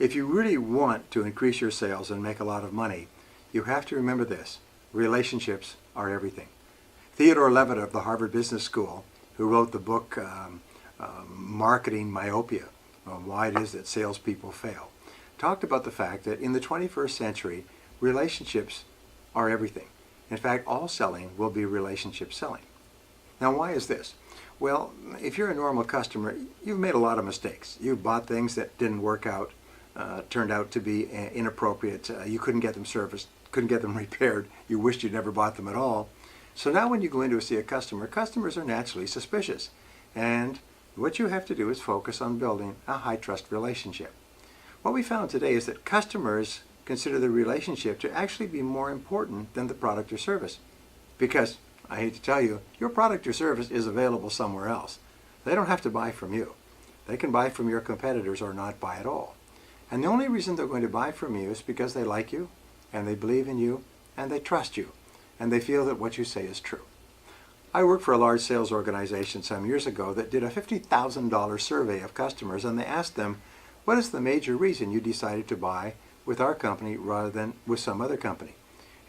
If you really want to increase your sales and make a lot of money, you have to remember this: relationships are everything. Theodore Levitt of the Harvard Business School, who wrote the book Marketing Myopia, Why It Is That Salespeople Fail, talked about the fact that in the 21st century, relationships are everything. In fact, all selling will be relationship selling. Now, why is this? Well, if you're a normal customer, you've made a lot of mistakes. You've bought things that didn't work out, turned out to be inappropriate. You couldn't get them serviced, couldn't get them repaired. You wished you'd never bought them at all. So now when you go in to see a customer, customers are naturally suspicious. And what you have to do is focus on building a high-trust relationship. What we found today is that customers consider the relationship to actually be more important than the product or service. Because, I hate to tell you, your product or service is available somewhere else. They don't have to buy from you. They can buy from your competitors or not buy at all. And the only reason they're going to buy from you is because they like you, and they believe in you, and they trust you, and they feel that what you say is true. I worked for a large sales organization some years ago that did a $50,000 survey of customers, and they asked them, what is the major reason you decided to buy with our company rather than with some other company?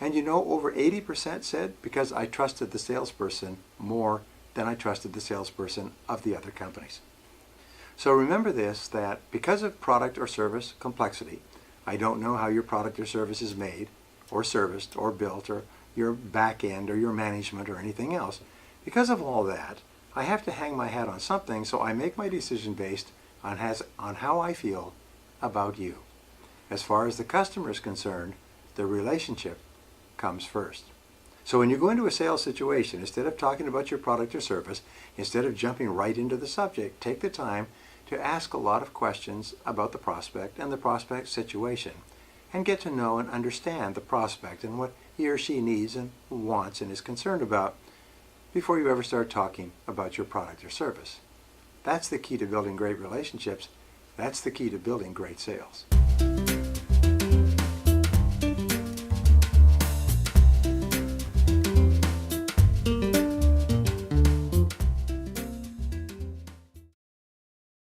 And you know, over 80% said, because I trusted the salesperson more than I trusted the salesperson of the other companies. So remember this, that because of product or service complexity, I don't know how your product or service is made or serviced or built, or your back end or your management or anything else. Because of all that, I have to hang my hat on something, so I make my decision based on how I feel about you. As far as the customer is concerned, the relationship comes first. So when you go into a sales situation, instead of talking about your product or service, instead of jumping right into the subject, take the time to ask a lot of questions about the prospect and the prospect situation, and get to know and understand the prospect and what he or she needs and wants and is concerned about before you ever start talking about your product or service. That's the key to building great relationships. That's the key to building great sales.